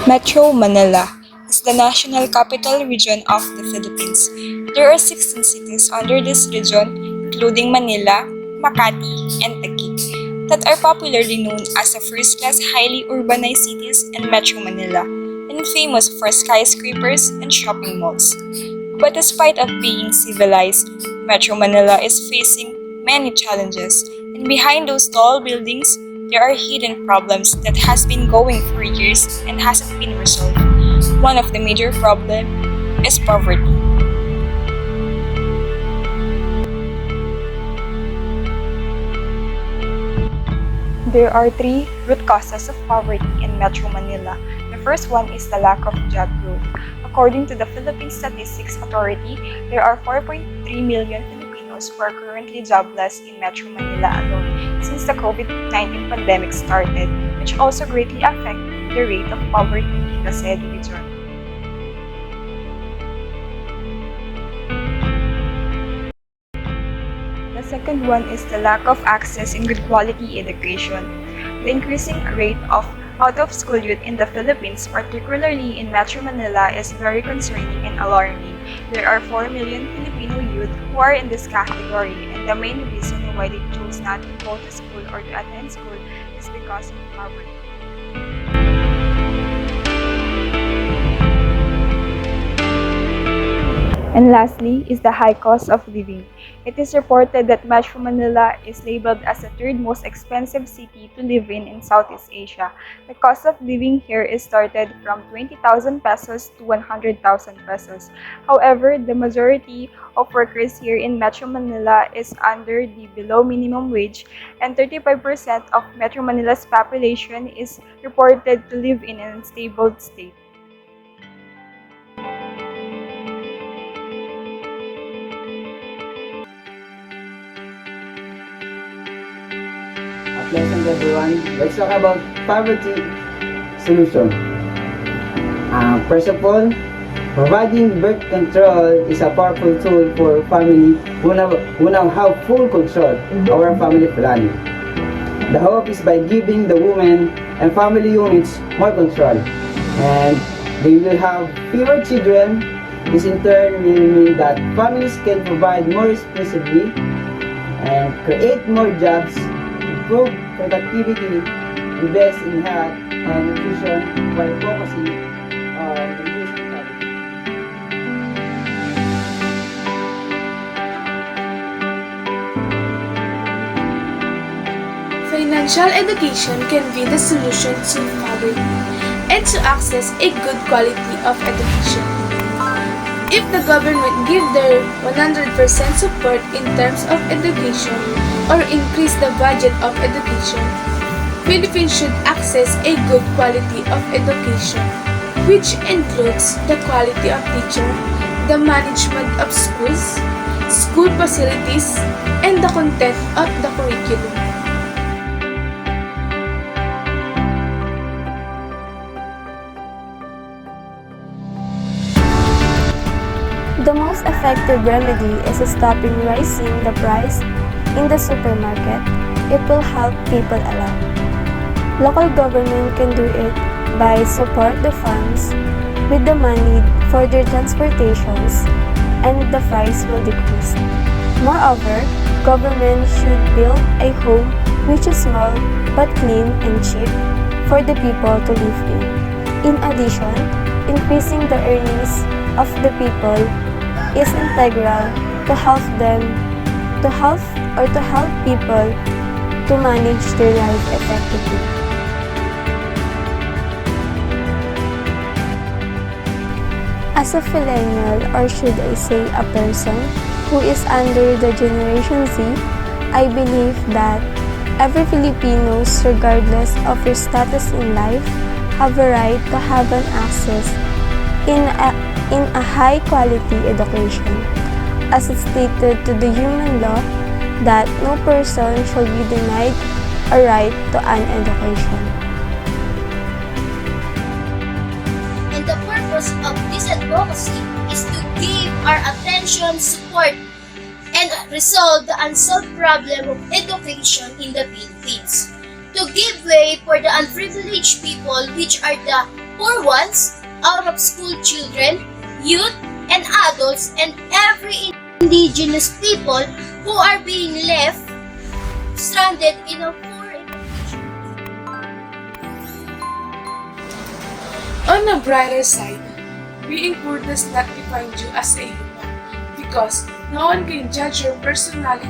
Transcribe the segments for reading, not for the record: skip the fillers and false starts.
Metro Manila is the national capital region of the Philippines. There are 16 cities under this region, including Manila, Makati, and Taguig, that are popularly known as the first-class highly urbanized cities in Metro Manila, and famous for skyscrapers and shopping malls. But despite of being civilized, Metro Manila is facing many challenges, and behind those tall buildings, there are hidden problems that has been going for years and hasn't been resolved. One of the major problems is poverty. There are three root causes of poverty in Metro Manila. The first one is the lack of job growth. According to the Philippine Statistics Authority, there are 4.3 million Filipinos who are currently jobless in Metro Manila alone since the COVID-19 pandemic started, which also greatly affected the rate of poverty in the said region. The second one is the lack of access in good quality education. The increasing rate of out-of-school youth in the Philippines, particularly in Metro Manila, is very concerning and alarming. There are 4 million Filipino youth who are in this category, and the main reason why they chose not to go to school or to attend school is because of poverty. And lastly is the high cost of living. It is reported that Metro Manila is labeled as the third most expensive city to live in Southeast Asia. The cost of living here is started from 20,000 pesos to 100,000 pesos. However, the majority of workers here in Metro Manila is under the below minimum wage, and 35% of Metro Manila's population is reported to live in an unstable state. Pleasant everyone. Let's talk about poverty solution. First of all, providing birth control is a powerful tool for family who now have full control over family planning. The hope is by giving the women and family units more control, and they will have fewer children. This in turn will mean that families can provide more responsibly and create more jobs, improve productivity, invest in health and nutrition while focusing on reducing poverty. Financial education can be the solution to poverty and to access a good quality of education. If the government give their 100% support in terms of education or increase the budget of education, Philippines should access a good quality of education, which includes the quality of teacher, the management of schools, school facilities, and the content of the curriculum. The most effective remedy is stopping rising the price in the supermarket. It will help people a lot. Local government can do it by support the farms with the money for their transportations, and the price will decrease. Moreover, government should build a home which is small but clean and cheap for the people to live in. In addition, increasing the earnings of the people is integral to help people to manage their life effectively. As a millennial, or should I say a person who is under the Generation Z, I believe that every Filipino, regardless of your status in life, have a right to have an access in a high-quality education, as it's stated to the human law that no person shall be denied a right to an education. And the purpose of this advocacy is to give our attention, support, and resolve the unsolved problem of education in the Philippines, to give way for the unprivileged people, which are the poor ones, out-of-school children, youth, and adults, and every indigenous people who are being left stranded in a poor education. On a brighter side, being poor does not define you as a human because no one can judge your personality.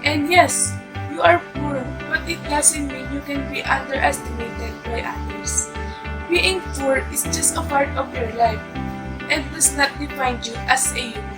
And yes, you are poor, but it doesn't mean you can be underestimated by others. Being poor is just a part of your life and does not define you as a human.